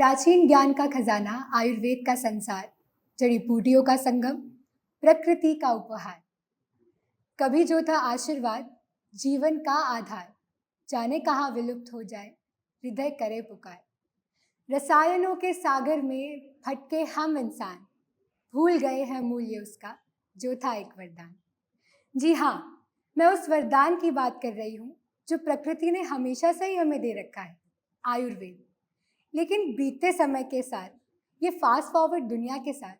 प्राचीन ज्ञान का खजाना, आयुर्वेद का संसार, जड़ी बूटियों का संगम, प्रकृति का उपहार। कभी जो था आशीर्वाद, जीवन का आधार, जाने कहाँ विलुप्त हो जाए, हृदय करे पुकार। रसायनों के सागर में भटके हम इंसान, भूल गए हैं मूल्य उसका, जो था एक वरदान। जी हाँ, मैं उस वरदान की बात कर रही हूँ जो प्रकृति ने हमेशा से ही हमें दे रखा है, आयुर्वेद। लेकिन बीतते समय के साथ, ये फास्ट फॉरवर्ड दुनिया के साथ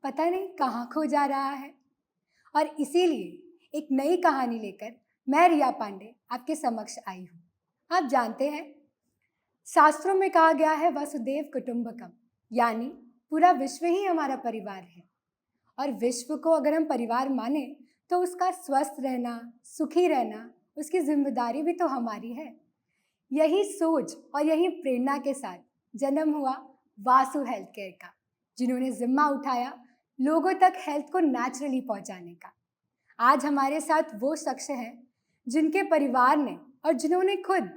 पता नहीं कहाँ खो जा रहा है। और इसीलिए एक नई कहानी लेकर मैं रिया पांडे आपके समक्ष आई हूँ। आप जानते हैं, शास्त्रों में कहा गया है वसुदेव कुटुंबकम, यानी पूरा विश्व ही हमारा परिवार है। और विश्व को अगर हम परिवार माने तो उसका स्वस्थ रहना, सुखी रहना, उसकी जिम्मेदारी भी तो हमारी है। यही सोच और यही प्रेरणा के साथ जन्म हुआ वासु हेल्थ केयर का, जिन्होंने जिम्मा उठाया लोगों तक हेल्थ को नेचुरली पहुंचाने का। आज हमारे साथ वो शख्स हैं जिनके परिवार ने और जिन्होंने खुद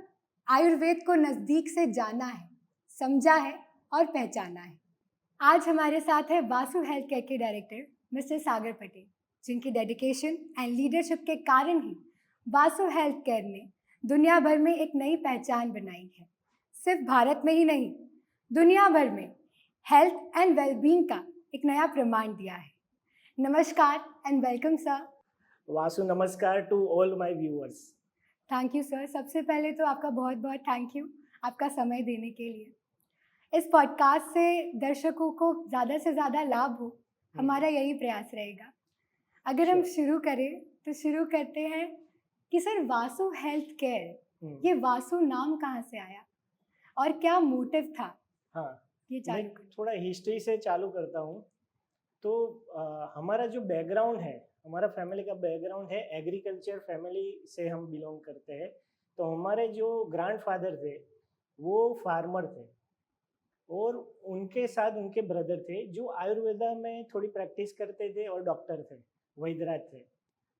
आयुर्वेद को नज़दीक से जाना है, समझा है और पहचाना है। आज हमारे साथ है वासु हेल्थ केयर के डायरेक्टर मिस्टर सागर पटेल, जिनकी डेडिकेशन एंड लीडरशिप के कारण ही वासु हेल्थ केयर ने दुनिया भर में एक नई पहचान बनाई है। सिर्फ भारत में ही नहीं, दुनिया भर में हेल्थ एंड वेलबींग का एक नया प्रमाण दिया है। नमस्कार एंड वेलकम सर। वासु, नमस्कार to all my viewers. Thank you sir. सबसे पहले तो आपका बहुत बहुत थैंक यू आपका समय देने के लिए। इस पॉडकास्ट से दर्शकों को ज़्यादा से ज़्यादा लाभ हो, हमारा यही प्रयास रहेगा। अगर हम शुरू करें तो शुरू करते हैं कि सर वासु हेल्थ केयर, ये वासु नाम कहाँ से आया और क्या मोटिव था? हाँ, ये मैं थोड़ा हिस्ट्री से चालू करता हूँ। तो हमारा जो बैकग्राउंड है, हमारा फैमिली का बैकग्राउंड है, एग्रीकल्चर फैमिली से हम बिलोंग करते हैं। तो हमारे जो ग्रैंडफादर थे वो फार्मर थे और उनके साथ उनके ब्रदर थे जो आयुर्वेदा में थोड़ी प्रैक्टिस करते थे और डॉक्टर थे, वैद्यराज थे।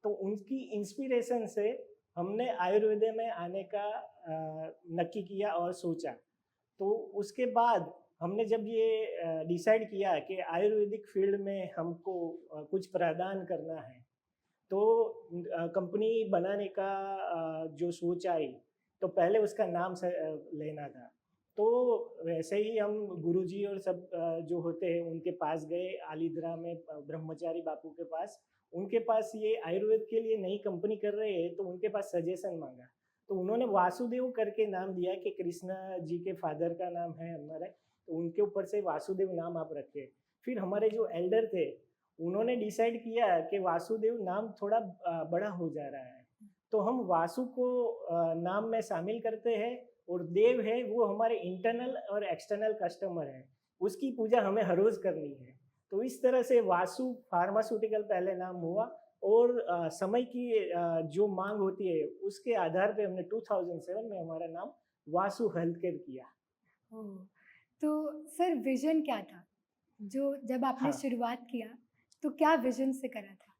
तो उनकी इंस्पिरेशन से हमने आयुर्वेद में आने का नक्की किया और सोचा। तो उसके बाद हमने जब ये डिसाइड किया कि आयुर्वेदिक फील्ड में हमको कुछ प्रदान करना है, तो कंपनी बनाने का जो सोच आई, तो पहले उसका नाम लेना था। तो वैसे ही हम गुरुजी और सब जो होते हैं उनके पास गए, आलिद्रा में ब्रह्मचारी बापू के पास। उनके पास ये आयुर्वेद के लिए नई कंपनी कर रहे हैं, तो उनके पास सजेशन मांगा। तो उन्होंने वासुदेव करके नाम दिया कि कृष्णा जी के फादर का नाम है हमारे, तो उनके ऊपर से वासुदेव नाम आप रखे। फिर हमारे जो एल्डर थे उन्होंने डिसाइड किया कि वासुदेव नाम थोड़ा बड़ा हो जा रहा है, तो हम वासु को नाम में शामिल करते हैं और देव है वो हमारे इंटरनल और एक्सटर्नल कस्टमर है, उसकी पूजा हमें हर रोज करनी है। तो इस तरह से वासु फार्मास्यूटिकल पहले नाम हुआ और समय की जो मांग होती है उसके आधार पे हमने 2007 में हमारा नाम वासु हेल्थ केयर किया। तो सर विजन क्या था जो जब आपने शुरुआत किया, तो क्या विजन से करा था?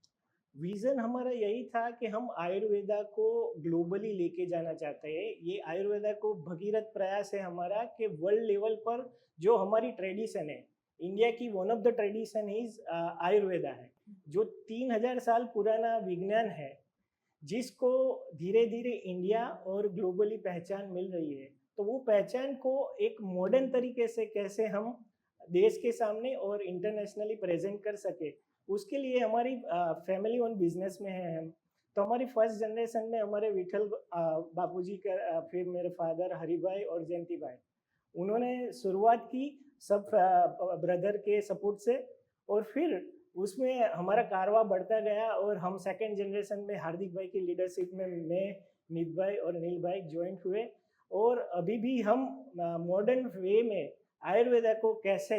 विजन हमारा यही था कि हम आयुर्वेदा को ग्लोबली लेके जाना चाहते हैं। ये आयुर्वेदा को भगीरथ प्रयास है हमारा कि वर्ल्ड लेवल पर जो हमारी ट्रेडिशन है, इंडिया की one of the tradition is Ayurveda है, जो 3000 साल पुराना विज्ञान है, जिसको धीरे धीरे इंडिया और ग्लोबली पहचान मिल रही है। तो वो पहचान को एक मॉडर्न तरीके से कैसे हम देश के सामने और इंटरनेशनली प्रेजेंट कर सके, उसके लिए हमारी फैमिली ओन बिजनेस में है हम। तो हमारी फर्स्ट जनरेशन में हमारे विठल बापूजी का, फिर मेरे फादर हरिभाई और जयंती भाई, उन्होंने शुरुआत की सब ब्रदर के सपोर्ट से, और फिर उसमें हमारा कारवा बढ़ता गया और हम सेकंड जनरेशन में हार्दिक भाई की लीडरशिप में मैं, मीत भाई और नील भाई ज्वाइंट हुए। और अभी भी हम मॉडर्न वे में आयुर्वेदा को कैसे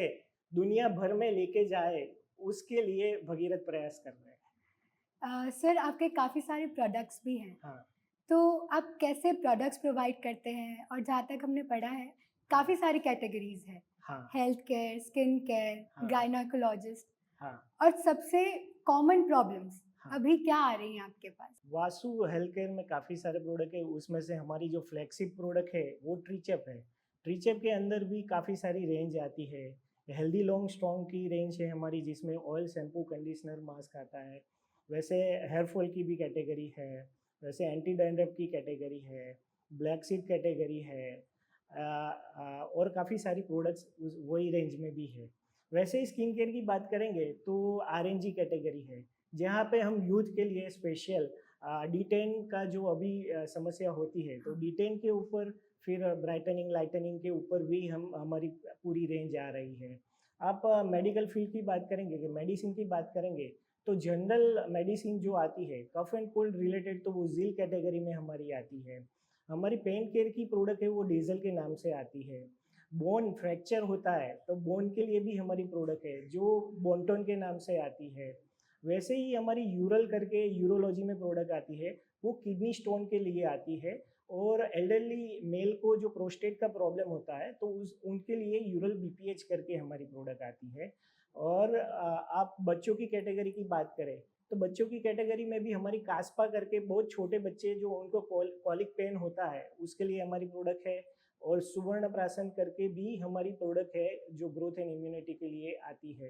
दुनिया भर में लेके जाए उसके लिए भगीरथ प्रयास कर रहे हैं। सर आपके काफ़ी सारे प्रोडक्ट्स भी हैं। हाँ, तो आप कैसे प्रोडक्ट्स प्रोवाइड करते हैं? और जहाँ तक हमने पढ़ा है काफ़ी सारी कैटेगरीज है, health care, skin care, gynaecologist, और सबसे कॉमन प्रॉब्लम्स अभी क्या आ रही हैं आपके पास? वासु हेल्थ केयर में काफ़ी सारे प्रोडक्ट है, उसमें से हमारी जो फ्लैगशिप प्रोडक्ट है वो ट्रीचेप है, ट्रीचेप के अंदर भी काफ़ी सारी रेंज आती है। हेल्दी लॉन्ग स्ट्रॉन्ग की रेंज है हमारी, जिसमें ऑयल, शैम्पू, कंडीशनर, मास्क आता है। वैसे हेयर फॉल की भी कैटेगरी है, वैसे एंटी डैंड्रफ की कैटेगरी है, ब्लैक सीड कैटेगरी है, और काफ़ी सारी प्रोडक्ट्स उस वही रेंज में भी है। वैसे स्किन केयर की बात करेंगे तो आरएनजी कैटेगरी है, जहाँ पे हम यूथ के लिए स्पेशल D10 का जो अभी समस्या होती है, तो D10 के ऊपर, फिर ब्राइटनिंग लाइटनिंग के ऊपर भी हम हमारी पूरी रेंज आ रही है। आप मेडिकल फील्ड की बात करेंगे, कि मेडिसिन की बात करेंगे, तो जनरल मेडिसिन जो आती है कफ एंड कोल्ड रिलेटेड, तो वो जील कैटेगरी में हमारी आती है। हमारी पेन केयर की प्रोडक्ट है वो डीजल के नाम से आती है। बोन फ्रैक्चर होता है तो बोन के लिए भी हमारी प्रोडक्ट है जो बोनटोन के नाम से आती है। वैसे ही हमारी यूरल करके यूरोलॉजी में प्रोडक्ट आती है, वो किडनी स्टोन के लिए आती है। और एल्डरली मेल को जो प्रोस्टेट का प्रॉब्लम होता है, तो उनके लिए यूरल बीपीएच करके हमारी प्रोडक्ट आती है। और आप बच्चों की कैटेगरी की बात करें, तो बच्चों की कैटेगरी में भी हमारी कास्पा करके, बहुत छोटे बच्चे जो उनको कॉलिक पेन होता है, उसके लिए हमारी प्रोडक्ट है। और सुवर्ण प्राशन करके भी हमारी प्रोडक्ट है जो ग्रोथ एंड इम्यूनिटी के लिए आती है।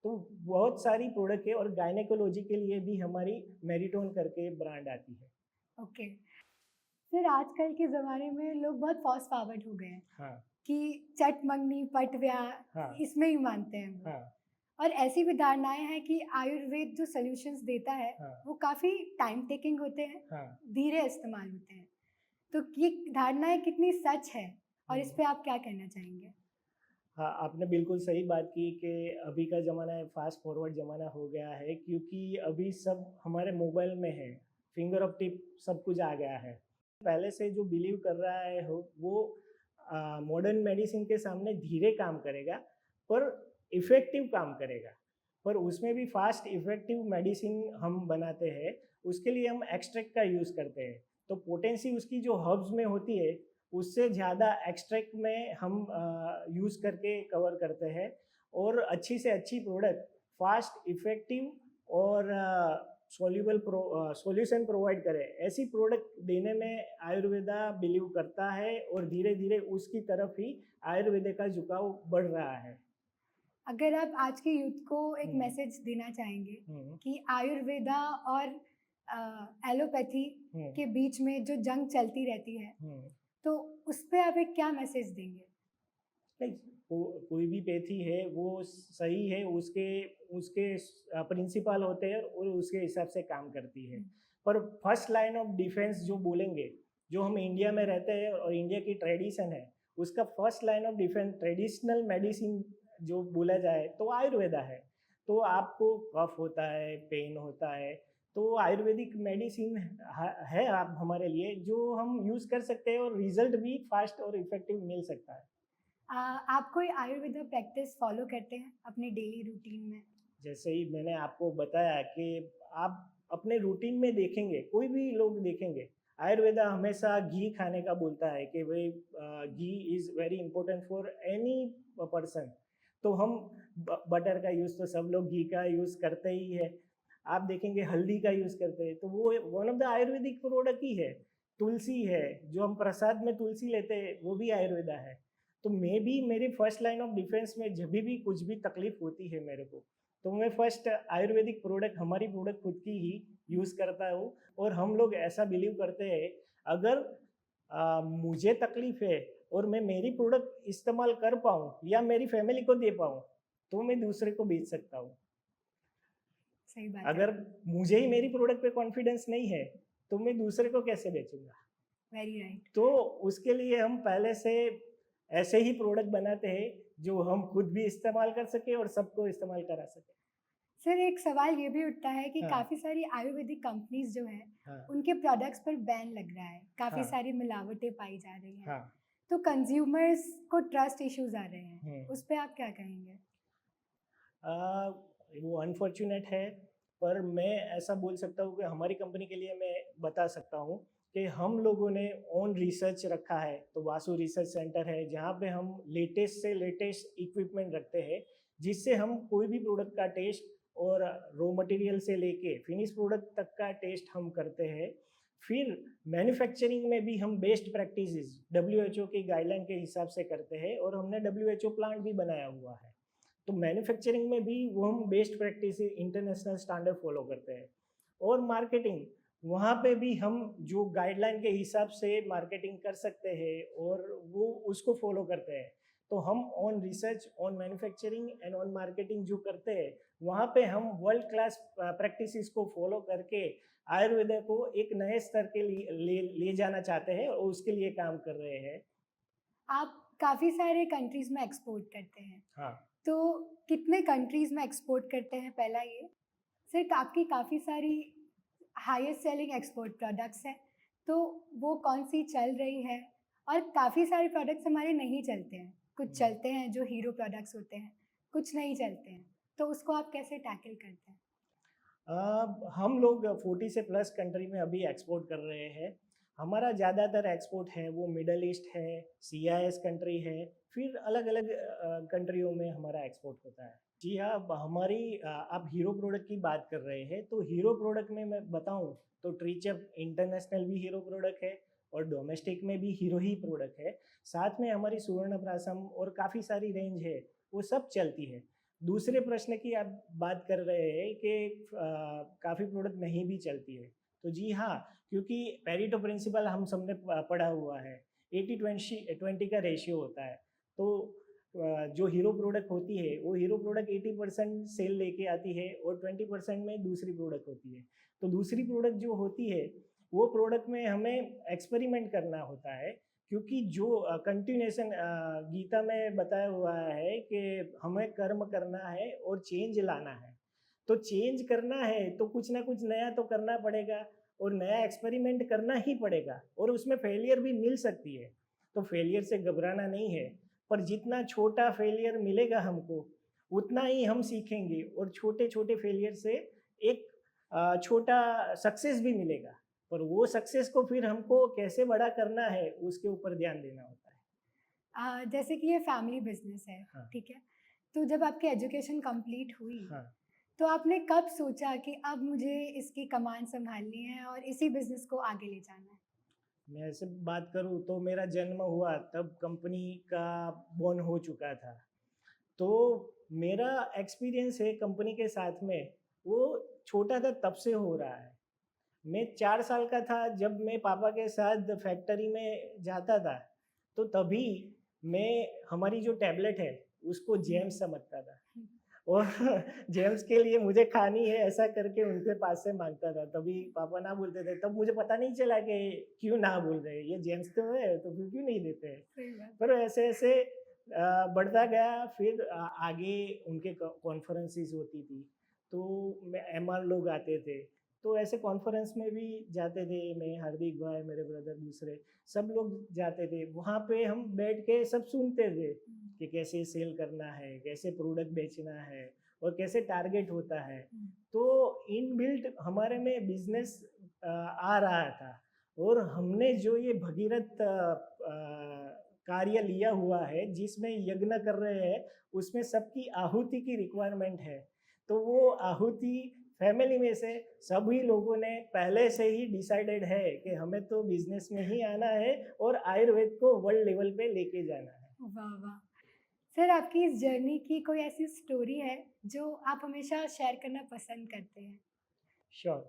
तो बहुत सारी प्रोडक्ट है। और गायनेकोलॉजी के लिए भी हमारी मेरिटोन करके ब्रांड आती है। ओके सर, आजकल के ज़माने में लोग बहुत फास्ट फॉरवर्ड हो गए हैं हाँ कि चट मंगनी पट ब्याह हाँ इसमें ही मानते हैं वो। हाँ और ऐसी भी धारणाएं हैं कि आयुर्वेद जो सॉल्यूशंस देता है हाँ वो काफ़ी टाइम टेकिंग होते हैं, हाँ। धीरे इस्तेमाल होते हैं। तो ये धारणाएं कितनी सच है और इस हम्म। पे आप क्या कहना चाहेंगे? हाँ, आपने बिल्कुल सही बात की कि अभी का ज़माना है, फास्ट फॉरवर्ड ज़माना हो गया है, क्योंकि अभी सब हमारे मोबाइल में है, फिंगर ऑफ टिप सब कुछ आ गया है। पहले से जो बिलीव कर रहा है वो मॉडर्न मेडिसिन के सामने धीरे काम करेगा, पर इफ़ेक्टिव काम करेगा। पर उसमें भी फास्ट इफ़ेक्टिव मेडिसिन हम बनाते हैं, उसके लिए हम एक्सट्रैक्ट का यूज़ करते हैं। तो पोटेंसी उसकी जो हर्ब्स में होती है, उससे ज़्यादा एक्सट्रैक्ट में हम यूज़ करके कवर करते हैं। और अच्छी से अच्छी प्रोडक्ट, फास्ट इफ़ेक्टिव और सॉल्यूशन प्रोवाइड करे, ऐसी प्रोडक्ट देने में आयुर्वेदा बिलीव करता है। और धीरे धीरे उसकी तरफ ही आयुर्वेद का झुकाव बढ़ रहा है। अगर आप आज के यूथ को एक हम्म। मैसेज देना चाहेंगे हम्म। कि आयुर्वेदा और एलोपैथी हम्म। के बीच में जो जंग चलती रहती है, हम्म। तो उस पे आप एक क्या मैसेज देंगे? नहीं, कोई भी पैथी है वो सही है, उसके उसके प्रिंसिपल होते हैं और उसके हिसाब से काम करती है। पर फर्स्ट लाइन ऑफ डिफेंस जो बोलेंगे, जो हम इंडिया में रहते हैं और इंडिया की ट्रेडिशन है, उसका first line of defence traditional medicine जो बोला जाए तो आयुर्वेदा है। तो आपको कफ होता है, पेन होता है, तो आयुर्वेदिक मेडिसिन है आप हमारे लिए, जो हम यूज़ कर सकते हैं और रिजल्ट भी फास्ट और इफेक्टिव मिल सकता है। आप कोई आयुर्वेदा प्रैक्टिस फॉलो करते हैं अपने डेली रूटीन में? जैसे ही मैंने आपको बताया कि आप अपने रूटीन में देखेंगे, कोई भी लोग देखेंगे, आयुर्वेदा हमेशा घी खाने का बोलता है कि भाई ghee is very important for any person. तो हम बटर का यूज़, तो सब लोग घी का यूज़ करते ही है। आप देखेंगे हल्दी का यूज़ करते हैं, तो वो one of the ayurvedic product ही है। तुलसी है, जो हम प्रसाद में तुलसी लेते हैं, वो भी आयुर्वेदा है। तो मैं भी मेरी फर्स्ट लाइन ऑफ डिफेंस में जब भी कुछ भी तकलीफ होती है मेरे को, तो मैं फर्स्ट आयुर्वेदिक प्रोडक्ट, हमारी प्रोडक्ट खुद की ही यूज़ करता हूँ। और हम लोग ऐसा बिलीव करते हैं, अगर मुझे तकलीफ है और मैं मेरी प्रोडक्ट इस्तेमाल कर पाऊँ या मेरी फैमिली को दे पाऊँ, तो मैं दूसरे को बेच सकता हूँ। सही बात है। अगर मुझे ही मेरी प्रोडक्ट पे कॉन्फिडेंस नहीं है, तो मैं दूसरे को कैसे बेचूंगा? Very right. तो उसके लिए हम पहले से ऐसे ही प्रोडक्ट बनाते हैं जो हम खुद भी इस्तेमाल कर सके और सबको इस्तेमाल करा सके। सर, एक सवाल ये भी उठता है कि हाँ। काफ़ी सारी आयुर्वेदिक कंपनीज जो हैं, हाँ उनके प्रोडक्ट्स पर बैन लग रहा है, काफ़ी हाँ सारी मिलावटें पाई जा रही हैं, हाँ। तो कंज्यूमर्स को ट्रस्ट इश्यूज आ रहे हैं, हम्म। उस पे आप क्या कहेंगे? वो अनफॉर्चुनेट है, पर मैं ऐसा बोल सकता हूँ कि हमारी कंपनी के लिए मैं बता सकता हूँ कि हम लोगों ने ओन रिसर्च रखा है। तो वासु रिसर्च सेंटर है, जहाँ पे हम लेटेस्ट से लेटेस्ट इक्विपमेंट रखते हैं, जिससे हम कोई भी प्रोडक्ट का टेस्ट और रॉ मटेरियल से लेके फिनिश प्रोडक्ट तक का टेस्ट हम करते हैं। फिर मैन्युफैक्चरिंग में भी हम बेस्ट प्रैक्टिसेस WHO की गाइडलाइन के हिसाब से करते हैं और हमने WHO प्लांट भी बनाया हुआ है। तो मैन्युफैक्चरिंग में भी वो हम best practice international standard follow करते हैं। और मार्केटिंग, वहाँ पे भी हम जो गाइडलाइन के हिसाब से मार्केटिंग कर सकते हैं और वो उसको फॉलो करते हैं। तो हम on research, on manufacturing and on marketing जो करते हैं, वहाँ पे हम वर्ल्ड क्लास प्रैक्टिसेस को फॉलो करके आयुर्वेद को एक नए स्तर के लिए ले जाना चाहते हैं और उसके लिए काम कर रहे हैं। आप काफ़ी सारे कंट्रीज़ में एक्सपोर्ट करते हैं, हाँ। तो कितने कंट्रीज़ में एक्सपोर्ट करते हैं पहला ये? फिर आपकी काफ़ी सारी हाईएस्ट सेलिंग एक्सपोर्ट प्रोडक्ट्स हैं, तो वो कौन-सी चल रही है? और काफ़ी सारे प्रोडक्ट्स हमारे नहीं चलते हैं, कुछ चलते हैं जो हीरो प्रोडक्ट्स होते हैं, कुछ नहीं चलते हैं, तो उसको आप कैसे टैकल करते हैं? हम लोग 40 से प्लस कंट्री में अभी एक्सपोर्ट कर रहे हैं। हमारा ज़्यादातर एक्सपोर्ट है वो मिडल ईस्ट है, CIS कंट्री है, फिर अलग-अलग कंट्रियों में हमारा एक्सपोर्ट होता है। जी हाँ, हमारी आप हीरो प्रोडक्ट की बात कर रहे हैं, तो हीरो प्रोडक्ट में मैं बताऊँ तो ट्रीचप इंटरनेशनल भी हीरो प्रोडक्ट है और डोमेस्टिक में भी हीरो ही प्रोडक्ट है। साथ में हमारी सुवर्णप्राशम और काफ़ी सारी रेंज है, वो सब चलती है। दूसरे प्रश्न की आप बात कर रहे हैं कि काफ़ी प्रोडक्ट नहीं भी चलती है। तो जी हाँ, क्योंकि पेरेटो प्रिंसिपल हम सबने पढ़ा हुआ है, 80-20 का रेशियो होता है। तो जो हीरो प्रोडक्ट होती है वो हीरो प्रोडक्ट 80% सेल लेके आती है और 20% में दूसरी प्रोडक्ट होती है। तो दूसरी प्रोडक्ट जो होती है वो प्रोडक्ट में हमें एक्सपेरिमेंट करना होता है, क्योंकि जो कंटिन्यूएशन गीता में बताया हुआ है कि हमें कर्म करना है और चेंज लाना है। तो चेंज करना है तो कुछ ना कुछ नया तो करना पड़ेगा और नया एक्सपेरिमेंट करना ही पड़ेगा और उसमें फेलियर भी मिल सकती है। तो फेलियर से घबराना नहीं है, पर जितना छोटा फेलियर मिलेगा हमको उतना ही हम सीखेंगे और छोटे-छोटे फेलियर से एक छोटा सक्सेस भी मिलेगा। पर वो सक्सेस को फिर हमको कैसे बड़ा करना है उसके ऊपर ध्यान देना होता है। जैसे कि ये फैमिली बिज़नेस है, हाँ, ठीक है? तो जब आपकी एजुकेशन कंप्लीट हुई, हाँ। तो आपने कब सोचा कि अब मुझे इसकी कमान सँभालनी है और इसी बिज़नेस को आगे ले जाना है? मैं ऐसे बात करूँ तो मेरा जन्म हुआ तब कंपनी का बॉर्न हो चुका था। तो मेरा एक्सपीरियंस है कंपनी के साथ में, वो छोटा था तब से हो रहा है। मैं 4 साल का था जब मैं पापा के साथ फैक्ट्री में जाता था, तो तभी मैं हमारी जो टैबलेट है उसको जेम्स समझता था और जेम्स के लिए मुझे खानी है ऐसा करके उनके पास से माँगता था। तभी पापा ना बोलते थे, तब मुझे पता नहीं चला कि क्यों ना बोल रहे हैं, ये जेम्स तो है तो फिर क्यों नहीं देते हैं। सही बात। पर ऐसे-ऐसे बढ़ता गया, फिर आगे उनके कॉन्फ्रेंसेस होती थी, तो मैं MR लोग आते थे, तो ऐसे कॉन्फ्रेंस में भी जाते थे, मैं, हार्दिक भाई, मेरे ब्रदर दूसरे, सब लोग जाते थे। वहाँ पे हम बैठ के सब सुनते थे कि कैसे सेल करना है, कैसे प्रोडक्ट बेचना है और कैसे टारगेट होता है। तो इनबिल्ट हमारे में बिज़नेस आ रहा था और हमने जो ये भगीरथ कार्य लिया हुआ है जिसमें यज्ञ कर रहे हैं, उसमें सबकी आहुति की रिक्वायरमेंट है। तो वो आहुति फैमिली में से सभी लोगों ने पहले से ही डिसाइडेड है कि हमें तो बिजनेस में ही आना है और आयुर्वेद को वर्ल्ड लेवल पे लेके जाना है। वाह, वाह! सर आपकी इस जर्नी की कोई ऐसी स्टोरी है जो आप हमेशा शेयर करना पसंद करते हैं? श्योर।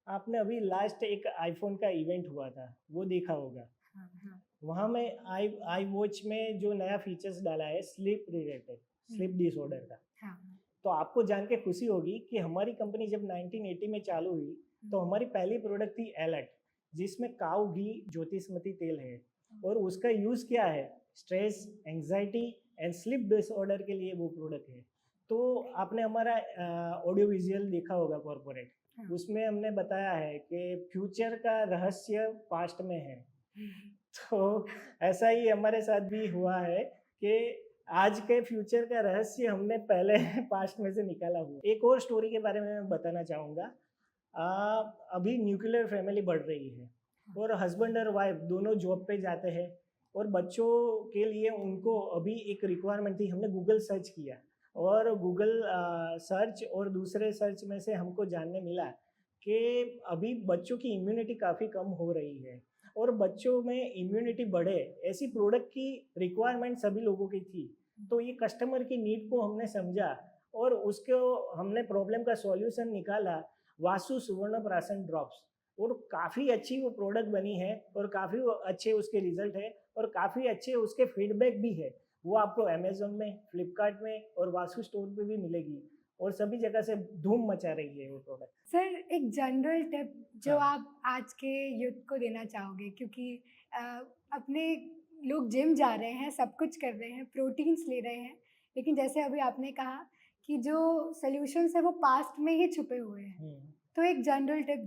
आपने अभी लास्ट एक आईफ़ोन का इवेंट हुआ था, वो देखा होगा। हाँ, हाँ। वहाँ में आई आई वॉच में जो नया फीचर्स डाला है स्लीप रिलेटेड, स्लीप डिसऑर्डर का। हाँ, हाँ। तो आपको जान के खुशी होगी कि हमारी कंपनी जब 1980 में चालू हुई, तो हमारी पहली प्रोडक्ट थी एलर्ट, जिसमें काऊ घी ज्योतिषमती तेल है और उसका यूज़ क्या है, stress, anxiety and sleep disorder के लिए वो प्रोडक्ट है। तो आपने हमारा ऑडियो विजुअल देखा होगा कॉर्पोरेट, हाँ। उसमें हमने बताया है कि फ्यूचर का रहस्य पास्ट में है। तो ऐसा ही हमारे साथ भी हुआ है कि आज के फ्यूचर का रहस्य हमने पहले पास्ट में से निकाला हुआ। एक और स्टोरी के बारे में मैं बताना चाहूँगा। अभी न्यूक्लियर फैमिली बढ़ रही है और हस्बैंड और वाइफ दोनों जॉब पे जाते हैं और बच्चों के लिए उनको अभी एक रिक्वायरमेंट थी। हमने गूगल सर्च किया और गूगल सर्च और दूसरे सर्च में से हमको जानने मिला कि अभी बच्चों की इम्यूनिटी काफ़ी कम हो रही है और बच्चों में इम्यूनिटी बढ़े ऐसी प्रोडक्ट की रिक्वायरमेंट सभी लोगों की थी। तो ये कस्टमर की नीड को हमने समझा और उसको हमने प्रॉब्लम का सॉल्यूशन निकाला, वासु सुवर्ण प्राशन ड्रॉप्स। और काफ़ी अच्छी वो प्रोडक्ट बनी है और काफ़ी वो अच्छे उसके रिजल्ट है और काफ़ी अच्छे उसके फीडबैक भी है। वो आपको अमेज़न में, फ्लिपकार्ट में और वासु स्टोर पे भी मिलेगी और सभी जगह से धूम मचा रही है वो प्रोडक्ट। सर, एक जनरल टिप जो हाँ। आप आज के यूथ को देना चाहोगे, क्योंकि अ, अपने लोग जिम जा रहे हैं, सब कुछ कर रहे हैं, प्रोटीन्स ले रहे हैं, लेकिन जैसे अभी आपने कहा कि जो सॉल्यूशंस है वो पास्ट में ही छुपे हुए हैं। हुँ। तो एक जनरल टिप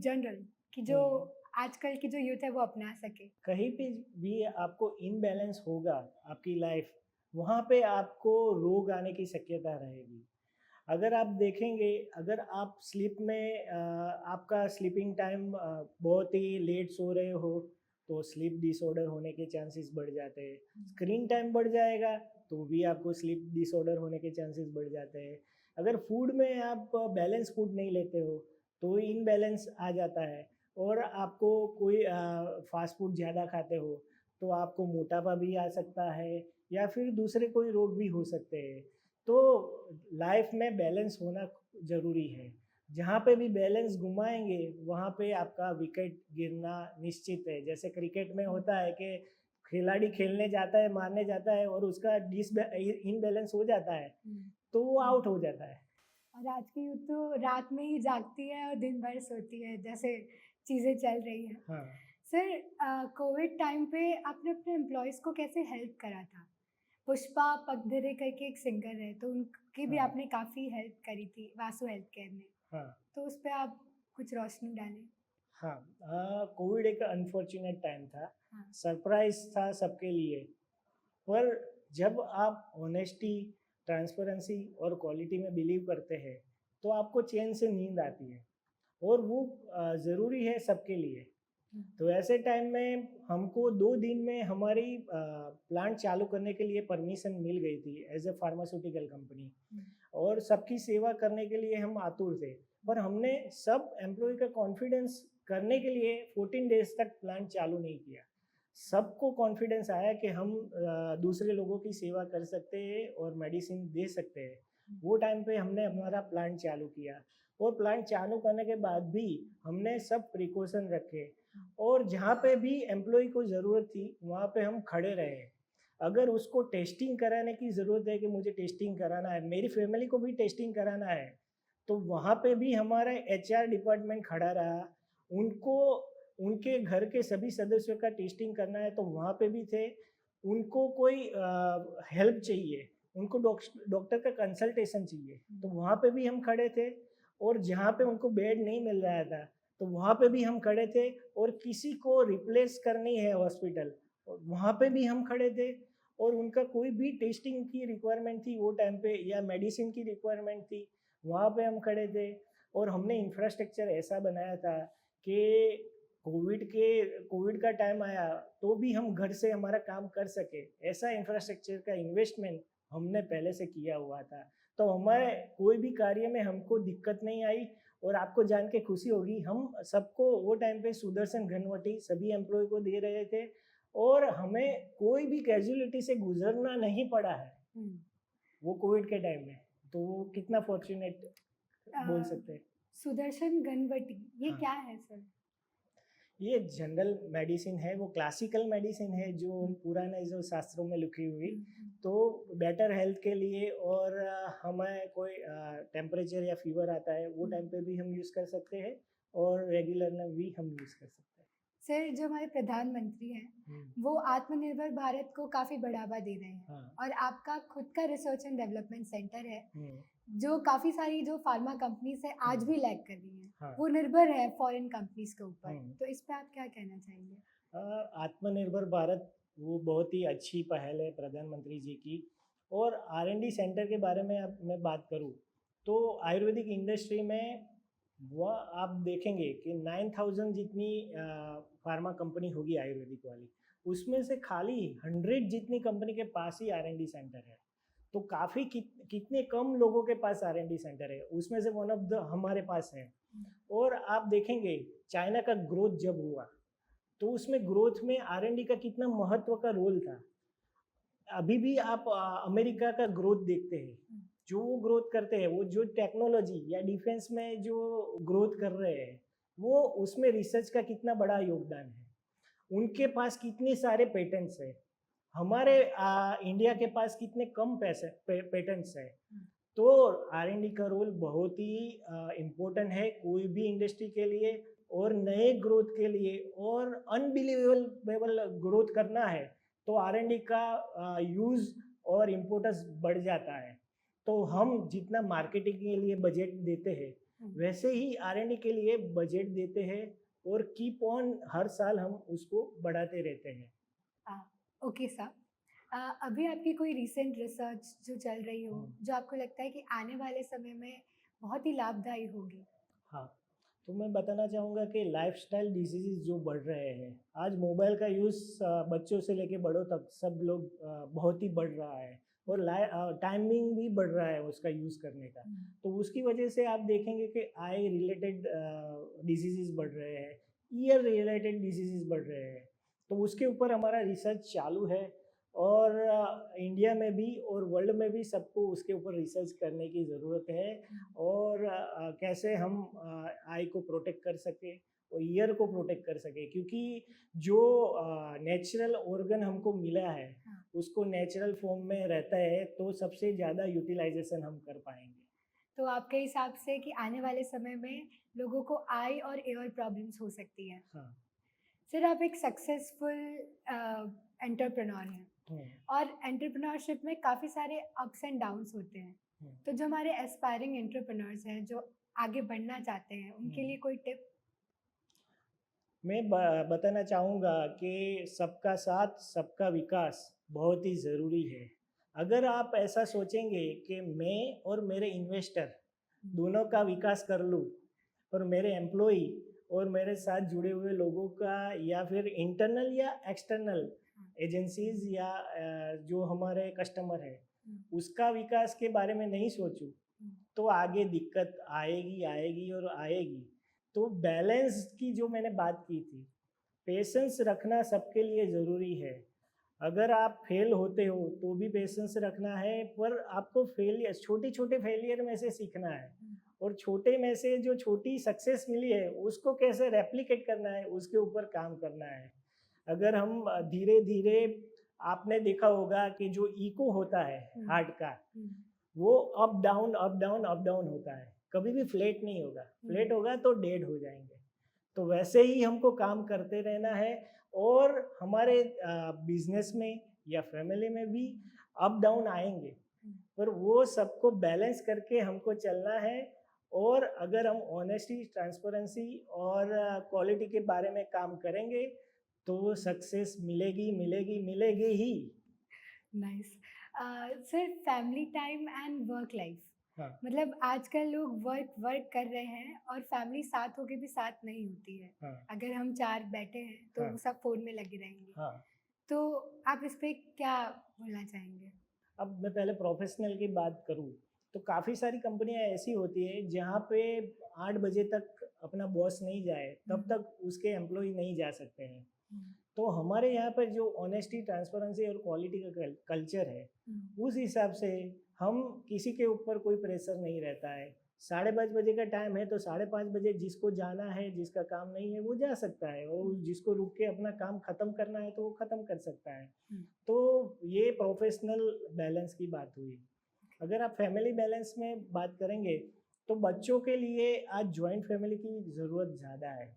कि जो हुँ। आजकल की जो यूथ है वो अपना सके। कहीं पे भी आपको इम्बैलेंस होगा आपकी लाइफ, वहाँ पे आपको रोग आने की शक्यता रहेगी। अगर आप देखेंगे, अगर आप स्लीप में आपका स्लीपिंग टाइम बहुत ही लेट सो रहे हो, तो स्लीप डिसऑर्डर होने के चांसेस बढ़ जाते हैं। स्क्रीन टाइम बढ़ जाएगा, तो भी आपको स्लीप डिसऑर्डर होने के चांसेस बढ़ जाते हैं। अगर फूड में आप बैलेंस फूड नहीं लेते हो, तो इनबैलेंस आ जाता है और आपको कोई फास्ट फूड ज़्यादा खाते हो, तो आपको मोटापा भी आ सकता है या फिर दूसरे कोई रोग भी हो सकते हैं। तो लाइफ में बैलेंस होना ज़रूरी है। जहाँ पे भी बैलेंस घुमाएँगे, वहाँ पे आपका विकेट गिरना निश्चित है। जैसे क्रिकेट में होता है कि खिलाड़ी खेलने जाता है, मारने जाता है और उसका इनबैलेंस हो जाता है, तो वो आउट हो जाता है। और आज की यूथ तो रात में ही जागती है और दिन भर सोती है, जैसे चीज़ें चल रही हैं। हाँ। सर, कोविड टाइम पे आपने अपने एम्प्लॉइज़ को कैसे हेल्प करा था? पुष्पा पगधिरे करके एक सिंगर है, तो उनकी भी हाँ। आपने काफ़ी हेल्प करी थी वासु हेल्थ केयर में। हाँ। तो उस पे आप कुछ रोशनी डालें। हाँ, कोविड एक अनफॉर्च्यूनेट टाइम था, हाँ। सरप्राइज़ था सबके लिए। पर जब आप ऑनेस्टी, ट्रांसपेरेंसी और क्वालिटी में बिलीव करते हैं, तो आपको चैन से नींद आती है और वो ज़रूरी है सबके लिए। हुँ, तो ऐसे टाइम में हमको 2 दिन में हमारी प्लांट चालू करने के लिए परमिशन मिल गई थी एज़ अ फार्मास्यूटिकल कंपनी हुँ, और सबकी सेवा करने के लिए हम आतुर थे। पर हमने सब एम्प्लॉयी का कॉन्फिडेंस करने के लिए 14 डेज़ तक प्लांट चालू नहीं किया। सबको कॉन्फिडेंस आया कि हम दूसरे लोगों की सेवा कर सकते हैं और मेडिसिन दे सकते हैं। हुँ, वो टाइम पे हमने हमारा प्लांट चालू किया और प्लांट चालू करने के बाद भी हमने सब प्रिकॉशन रखे और जहाँ पे भी एम्प्लॉयी को ज़रूरत थी, वहाँ पे हम खड़े रहे। अगर उसको टेस्टिंग कराने की ज़रूरत है कि मुझे टेस्टिंग कराना है, मेरी फैमिली को भी टेस्टिंग कराना है, तो वहाँ पे भी हमारा एचआर डिपार्टमेंट खड़ा रहा। उनको उनके घर के सभी सदस्यों का टेस्टिंग करना है, तो वहाँ पे भी थे। उनको कोई हेल्प चाहिए, उनको डॉक्टर का कंसल्टेशन चाहिए, तो वहाँ पे भी हम खड़े थे और जहाँ पे उनको बेड नहीं मिल रहा था, तो वहाँ पे भी हम खड़े थे और किसी को रिप्लेस करनी है हॉस्पिटल, वहाँ पे भी हम खड़े थे और उनका कोई भी टेस्टिंग की रिक्वायरमेंट थी वो टाइम पे या मेडिसिन की रिक्वायरमेंट थी, वहाँ पे हम खड़े थे और हमने इंफ्रास्ट्रक्चर ऐसा बनाया था कि कोविड का टाइम आया तो भी हम घर से हमारा काम कर सके, ऐसा इंफ्रास्ट्रक्चर का इन्वेस्टमेंट हमने पहले से किया हुआ था। तो हमारे कोई भी कार्य में हमको दिक्कत नहीं आई और आपको जान के खुशी होगी, हम सबको वो टाइम पे सुदर्शन घनवटी सभी एम्प्लॉय को दे रहे थे और हमें कोई भी कैजुअलिटी से गुजरना नहीं पड़ा है हुँ। वो कोविड के टाइम में। तो वो कितना फॉर्च्यूनेट अ, बोल सकते हैं। सुदर्शन गणपति ये हाँ। क्या है सर? ये जनरल मेडिसिन है, वो क्लासिकल मेडिसिन है जो पुराने जो शास्त्रों में लिखी हुई। हुँ, हुँ, तो बेटर हेल्थ के लिए और हमें कोई टेम्परेचर या फीवर आता है वो हुँ। टाइम पे भी हम यूज़ कर सकते हैं और रेगुलर में भी हम यूज़ कर सकते हैं। सर, जो हमारे प्रधानमंत्री हैं, हुँ। वो आत्मनिर्भर भारत को काफ़ी बढ़ावा दे रहे हैं हाँ। और आपका खुद का रिसर्च एंड डेवलपमेंट सेंटर है, हुँ। जो काफ़ी सारी जो फार्मा कंपनीज़ हैं आज हुँ। भी लैग कर रही हैं। हाँ। वो निर्भर है फॉरेन कंपनीज़ के ऊपर। हुँ। तो इस पे आप क्या कहना चाहेंगे? आत्मनिर्भर भारत वो बहुत ही अच्छी पहल है प्रधानमंत्री जी की और आर&डी सेंटर के बारे में अब मैं बात करूँ तो आयुर्वेदिक इंडस्ट्री में वह आप देखेंगे कि 9000 जितनी फार्मा कंपनी होगी आयुर्वेदिक वाली, उसमें से खाली 100 जितनी कंपनी के पास ही आर&डी सेंटर है। तो काफ़ी कितने कम लोगों के पास R&D सेंटर है, उसमें से वन ऑफ द हमारे पास है। और आप देखेंगे चाइना का ग्रोथ जब हुआ तो उसमें ग्रोथ में R&D का कितना महत्व का रोल था। अभी भी आप अमेरिका का ग्रोथ देखते हैं, जो वो ग्रोथ करते हैं, वो जो टेक्नोलॉजी या डिफेंस में जो ग्रोथ कर रहे हैं, वो उसमें रिसर्च का कितना बड़ा योगदान है। उनके पास कितने सारे पेटेंट्स है, हमारे इंडिया के पास कितने कम पैसे पेटेंट्स है। तो R&D का रोल बहुत ही इम्पोर्टेंट है कोई भी इंडस्ट्री के लिए, और नए ग्रोथ के लिए, और अनबिलीवेबल ग्रोथ करना है तो R&D का यूज़ और इम्पोर्टेंस बढ़ जाता है। तो हम जितना मार्केटिंग के लिए बजट देते हैं वैसे ही R&D के लिए बजट देते हैं, और कीप ऑन हर साल हम उसको बढ़ाते रहते हैं। ओके सर, अभी आपकी कोई रिसेंट रिसर्च जो चल रही हो जो आपको लगता है कि आने वाले समय में बहुत ही लाभदायी होगी? हाँ, तो मैं बताना चाहूँगा कि लाइफस्टाइल डिजीज़ जो बढ़ रहे हैं, आज मोबाइल का यूज़ बच्चों से लेके बड़ों तक सब लोग बहुत ही बढ़ रहा है, और टाइमिंग भी बढ़ रहा है उसका यूज़ करने का। तो उसकी वजह से आप देखेंगे कि आई रिलेटेड डिजीज़ बढ़ रहे हैं, ईयर रिलेटेड डिजीज़ बढ़ रहे हैं। तो उसके ऊपर हमारा रिसर्च चालू है, और इंडिया में भी और वर्ल्ड में भी सबको उसके ऊपर रिसर्च करने की ज़रूरत है। और कैसे हम आई को प्रोटेक्ट कर सके और ईयर को प्रोटेक्ट कर सके, क्योंकि जो नेचुरल ऑर्गन हमको मिला है उसको नेचुरल फॉर्म में रहता है, तो सबसे ज़्यादा यूटिलाइजेशन हम कर पाएंगे। तो आपके हिसाब से कि आने वाले समय में लोगों को आई और एयर प्रॉब्लम्स हो सकती है। हाँ। सर, आप एक सक्सेसफुल एंटरप्रेन्योर हैं और एंटरप्रेन्योरशिप में काफ़ी सारे अप्स एंड डाउन्स होते हैं। तो जो हमारे एस्पायरिंग एंटरप्रेन्योर्स हैं जो आगे बढ़ना चाहते हैं उनके लिए कोई टिप? मैं बताना चाहूँगा कि सबका साथ सबका विकास बहुत ही ज़रूरी है। अगर आप ऐसा सोचेंगे कि मैं और मेरे इन्वेस्टर दोनों का विकास कर लूँ, और मेरे एम्प्लॉई और मेरे साथ जुड़े हुए लोगों का, या फिर इंटरनल या एक्सटर्नल एजेंसीज या जो हमारे कस्टमर है उसका विकास के बारे में नहीं सोचूं, तो आगे दिक्कत आएगी आएगी और आएगी। तो बैलेंस की जो मैंने बात की थी, पेशेंस रखना सबके लिए ज़रूरी है। अगर आप फेल होते हो तो भी पेशेंस रखना है, पर आपको फेलियर, छोटे छोटे फेलियर में से सीखना है, और छोटे में से जो छोटी सक्सेस मिली है उसको कैसे रेप्लिकेट करना है उसके ऊपर काम करना है। अगर हम धीरे धीरे, आपने देखा होगा कि जो इको होता है हार्ट का, वो up down up down up down होता है, कभी भी फ्लैट नहीं होगा। फ्लैट होगा तो डेड हो जाएंगे। तो वैसे ही हमको काम करते रहना है, और हमारे बिजनेस में या फैमिली में भी अप डाउन आएंगे, पर वो सबको बैलेंस करके हमको चलना है। और अगर हम ऑनेस्टी, ट्रांसपेरेंसी और क्वालिटी के बारे में काम करेंगे तो सक्सेस मिलेगी मिलेगी मिलेगी ही। Nice. Sir, family time and work life, हाँ। मतलब आजकल लोग वर्क वर्क कर रहे हैं और फैमिली साथ होके भी साथ नहीं होती है। हाँ। अगर हम 4 बैठे हैं तो हाँ। सब फ़ोन में लगे रहेंगे। हाँ। तो आप इस पे क्या बोलना चाहेंगे? अब मैं पहले प्रोफेशनल की बात करूँ तो काफ़ी सारी कंपनियां ऐसी होती है जहाँ पे 8 बजे तक अपना बॉस नहीं जाए तब तक उसके एम्प्लॉय नहीं जा सकते हैं। तो हमारे यहाँ पर जो ऑनेस्टी, ट्रांसपेरेंसी और क्वालिटी का कल्चर है, उस हिसाब से हम किसी के ऊपर कोई प्रेशर नहीं रहता है। 5:30 बजे का टाइम है तो 5:30 बजे जिसको जाना है, जिसका काम नहीं है वो जा सकता है, और जिसको रुक के अपना काम ख़त्म करना है तो वो ख़त्म कर सकता है। तो ये प्रोफेशनल बैलेंस की बात हुई। अगर आप फैमिली बैलेंस में बात करेंगे तो बच्चों के लिए आज जॉइंट फैमिली की ज़रूरत ज़्यादा है।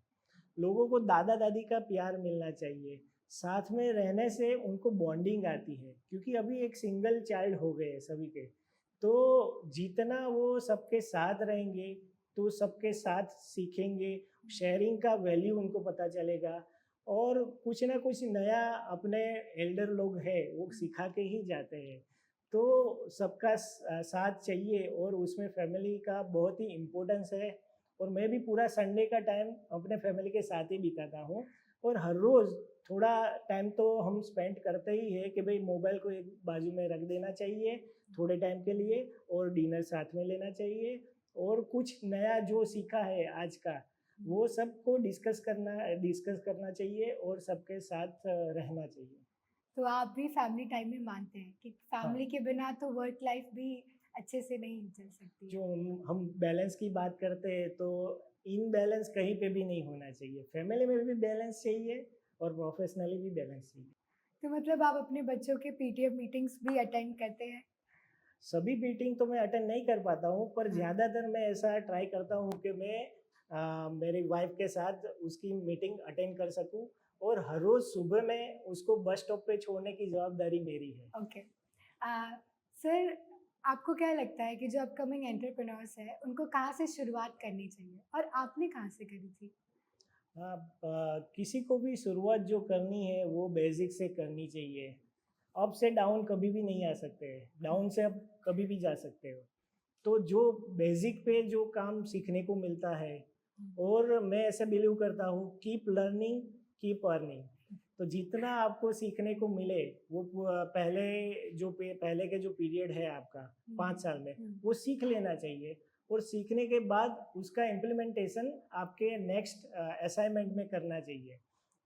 लोगों को दादा दादी का प्यार मिलना चाहिए, साथ में रहने से उनको बॉन्डिंग आती है, क्योंकि अभी एक सिंगल चाइल्ड हो गए सभी के। तो जितना वो सबके साथ रहेंगे तो सबके साथ सीखेंगे, शेयरिंग का वैल्यू उनको पता चलेगा, और कुछ ना कुछ नया अपने एल्डर लोग हैं वो सिखा के ही जाते हैं। तो सबका साथ चाहिए, और उसमें फैमिली का बहुत ही इम्पोर्टेंस है। और मैं भी पूरा संडे का टाइम अपने फैमिली के साथ ही बिताता हूँ, और हर रोज़ थोड़ा टाइम तो हम स्पेंड करते ही है कि भाई मोबाइल को एक बाजू में रख देना चाहिए, थोड़े टाइम के लिए, और डिनर साथ में लेना चाहिए, और कुछ नया जो सीखा है आज का वो सबको डिस्कस करना चाहिए और सबके साथ रहना चाहिए। तो आप भी फैमिली टाइम में मानते हैं कि फैमिली हाँ, के बिना तो वर्क लाइफ भी अच्छे से नहीं चल सकती है। जो हम बैलेंस की बात करते हैं तो इनबैलेंस कहीं पे भी नहीं होना चाहिए। फैमिली में भी बैलेंस चाहिए और प्रोफेशनली भी बैलेंस चाहिए। तो मतलब आप अपने बच्चों के पीटीएम मीटिंग्स भी अटेंड करते हैं? सभी मीटिंग तो मैं अटेंड नहीं कर पाता हूँ, पर हाँ। ज़्यादातर मैं ऐसा ट्राई करता हूँ कि मैं मेरी वाइफ के साथ उसकी मीटिंग अटेंड कर सकूँ, और हर रोज़ सुबह में उसको बस स्टॉप पे छोड़ने की जवाबदारी मेरी है। ओके। सर, आपको क्या लगता है कि जो अपकमिंग एंटरप्रेन्योर्स हैं, उनको कहाँ से शुरुआत करनी चाहिए और आपने कहाँ से करी थी? किसी को भी शुरुआत जो करनी है वो बेसिक से करनी चाहिए। अप से डाउन कभी भी नहीं आ सकते, डाउन से अप कभी भी जा सकते हो। तो जो बेसिक पे जो काम सीखने को मिलता है, और मैं ऐसा बिलीव करता हूँ, कीप लर्निंग कीप अर्निंग। तो जितना आपको सीखने को मिले वो पहले के जो पीरियड है आपका 5 साल में, वो सीख लेना चाहिए, और सीखने के बाद उसका इम्प्लीमेंटेशन आपके नेक्स्ट असाइनमेंट में करना चाहिए।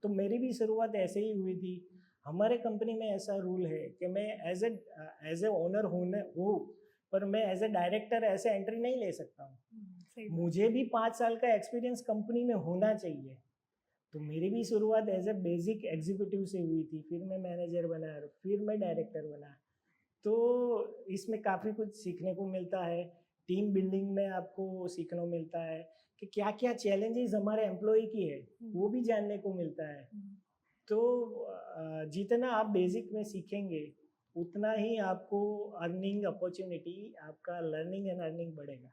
तो मेरी भी शुरुआत ऐसे ही हुई थी। हमारे कंपनी में ऐसा रूल है कि मैं एज ए ओनर हूँ, पर मैं एज ए डायरेक्टर ऐसे एंट्री नहीं ले सकता हूँ। सही बात। मुझे भी 5 साल का एक्सपीरियंस कंपनी में होना चाहिए। तो मेरी भी शुरुआत एज ए बेसिक एग्जीक्यूटिव से हुई थी, फिर मैं मैनेजर बना, फिर मैं डायरेक्टर बना। तो इसमें काफ़ी कुछ सीखने को मिलता है। टीम बिल्डिंग में आपको सीखने को मिलता है कि क्या क्या चैलेंजेस हमारे एम्प्लॉय की है, वो भी जानने को मिलता है। तो जितना आप बेसिक में सीखेंगे उतना ही आपको अर्निंग अपॉर्चुनिटी, आपका लर्निंग एंड अर्निंग बढ़ेगा।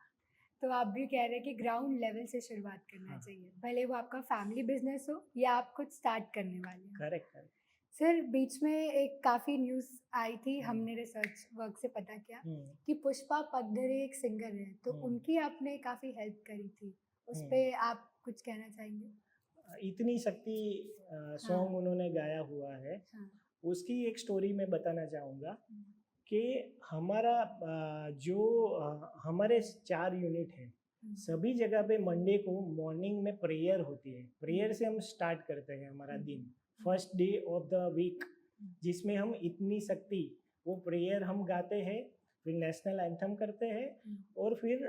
तो आप भी कह रहे हैं कि ग्राउंड लेवल से शुरुआत करना हाँ, चाहिए, भले वो आपका फैमिली बिजनेस हो या आप कुछ स्टार्ट करने वाले हो। Correct correct. सर, बीच में एक काफ़ी न्यूज़ आई थी, हम्म, हमने रिसर्च वर्क से पता किया हम्म, कि पुष्पा पगडरे एक सिंगर है, तो हम्म, उनकी आपने काफ़ी हेल्प करी थी। उस हम्म। पे आप कुछ कहना चाहेंगे? इतनी शक्ति हाँ, सॉन्ग उन्होंने गाया हुआ है, हाँ। उसकी एक स्टोरी मैं बताना चाहूँगा हुँ, कि हमारा हमारे 4 यूनिट हैं। हुँ, सभी जगह पे मंडे को मॉर्निंग में प्रेयर होती है। प्रेयर से हम स्टार्ट करते हैं हमारा दिन, first day of the week, जिसमें हम इतनी शक्ति, वो प्रेयर हम गाते हैं, फिर नेशनल एंथम करते हैं, और फिर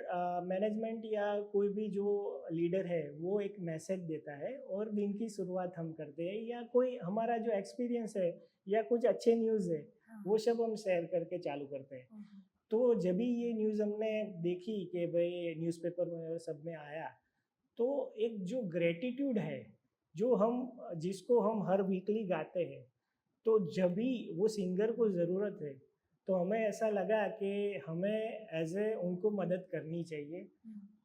मैनेजमेंट या कोई भी जो लीडर है वो एक मैसेज देता है, और दिन की शुरुआत हम करते हैं, या कोई हमारा जो एक्सपीरियंस है या कुछ अच्छे न्यूज़ है वो सब हम शेयर करके चालू करते हैं। तो जब भी ये न्यूज़ हमने देखी कि भाई न्यूज़पेपर में सब में आया, तो एक जो ग्रेटिट्यूड है, जो हम जिसको हम हर वीकली गाते हैं, तो जब भी वो सिंगर को ज़रूरत है, तो हमें ऐसा लगा कि हमें एज ए उनको मदद करनी चाहिए।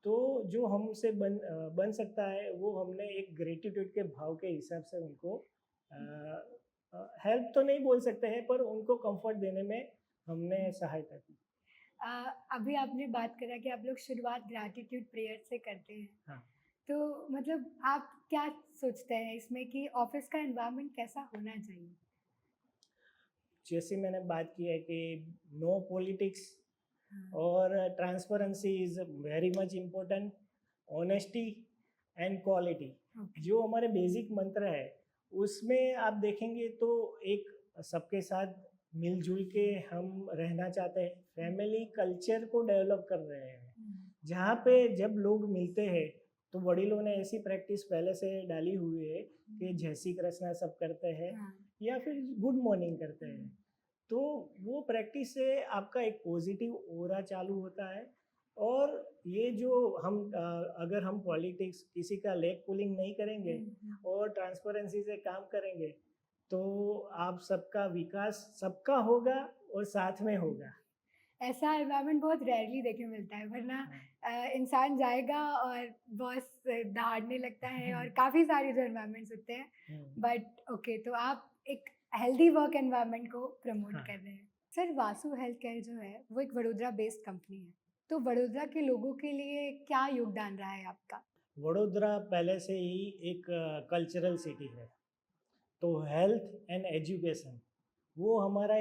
तो जो हमसे बन सकता है वो हमने एक ग्रेटिट्यूड के भाव के हिसाब से उनको हेल्प तो नहीं बोल सकते हैं, पर उनको कंफर्ट देने में हमने सहायता की। अभी आपने बात करा कि आप लोग शुरुआत ग्रैटिट्यूड प्रेयर से करते हैं। हाँ, तो मतलब आप क्या सोचते हैं इसमें कि ऑफ़िस का एनवायरनमेंट कैसा होना चाहिए? जैसे मैंने बात की है कि नो पॉलिटिक्स, हाँ, और transparency is very much important, honesty and quality, okay. जो हमारे बेसिक मंत्र है, उसमें आप देखेंगे तो एक सबके साथ मिलजुल के हम रहना चाहते हैं, फैमिली कल्चर को डेवलप कर रहे हैं, जहाँ पे जब लोग मिलते हैं तो वडीलों ने ऐसी प्रैक्टिस पहले से डाली हुई है कि जय श्री कृष्णा सब करते हैं, हाँ, या फिर गुड मॉर्निंग करते हैं। तो वो प्रैक्टिस से आपका एक पॉजिटिव ऑरा चालू होता है। और ये जो अगर हम पॉलिटिक्स किसी का लेग पुलिंग नहीं करेंगे और ट्रांसपेरेंसी से काम करेंगे, तो आप सबका विकास सबका होगा और साथ में होगा। ऐसा एनवायरनमेंट बहुत रेयरली देखने को मिलता है, वरना इंसान जाएगा और बॉस दहाड़ने लगता है और काफ़ी सारे जो एनवायरनमेंट्स होते हैं। हम्म, बट ओके, तो आप एक हेल्दी वर्क एनवायरनमेंट को प्रमोट हाँ। कर रहे हैं। सर, वासु हेल्थ केयर जो है वो एक वडोदरा बेस्ड कंपनी है, तो वडोदरा के लोगों के लिए क्या योगदान रहा है आपका? वडोदरा पहले से ही एक कल्चरल सिटी है, तो हेल्थ एंड एजुकेशन वो हमारा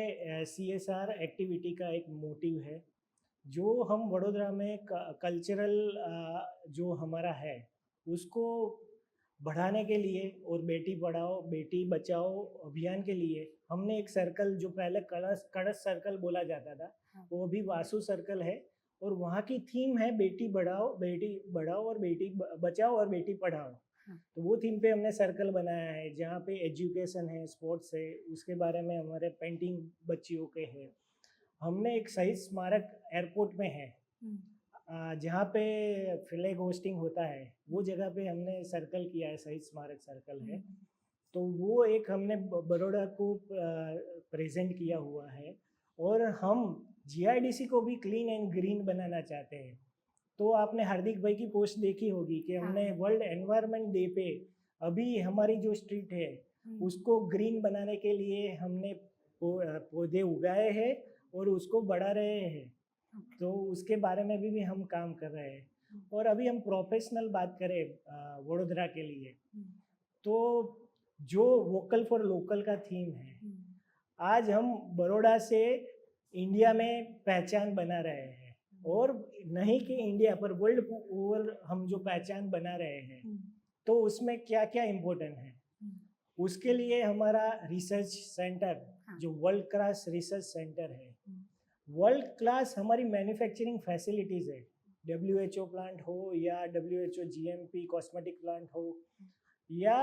CSR एक्टिविटी का एक मोटिव है, जो हम वडोदरा में कल्चरल जो हमारा है उसको बढ़ाने के लिए और बेटी पढ़ाओ बेटी बचाओ अभियान के लिए हमने एक सर्कल, जो पहले कलश कड़स सर्कल बोला जाता था, हाँ। वो भी वासु सर्कल है। और वहाँ की थीम है बेटी बढ़ाओ और बेटी बचाओ और बेटी पढ़ाओ। हाँ। तो वो थीम पे हमने सर्कल बनाया है, जहाँ पे एजुकेशन है, स्पोर्ट्स है, उसके बारे में हमारे पेंटिंग बच्चियों के हैं। हमने एक शहीद स्मारक एयरपोर्ट में है, जहाँ पे फ्लैग होस्टिंग होता है, वो जगह पे हमने सर्कल किया है, शहीद स्मारक सर्कल है। तो वो एक हमने बड़ौदा को प्रेजेंट किया हुआ है। और हम GIDC को भी क्लीन एंड ग्रीन बनाना चाहते हैं। तो आपने हार्दिक भाई की पोस्ट देखी होगी कि हमने हाँ। वर्ल्ड एनवायरनमेंट डे पे अभी हमारी जो स्ट्रीट है उसको ग्रीन बनाने के लिए हमने पौधे उगाए हैं और उसको बढ़ा रहे हैं। तो उसके बारे में भी हम काम कर रहे हैं। और अभी हम प्रोफेशनल बात करें वडोदरा के लिए, तो जो वोकल फॉर लोकल का थीम है, आज हम बड़ौदा से इंडिया में पहचान बना रहे हैं। और नहीं कि इंडिया पर, वर्ल्ड ओवर हम जो पहचान बना रहे हैं, तो उसमें क्या क्या इम्पोर्टेंट है, उसके लिए हमारा रिसर्च सेंटर, जो वर्ल्ड क्लास रिसर्च सेंटर है, वर्ल्ड क्लास हमारी मैन्युफैक्चरिंग फैसिलिटीज़ है, WHO प्लांट हो या WHO GMP कॉस्मेटिक प्लांट हो, या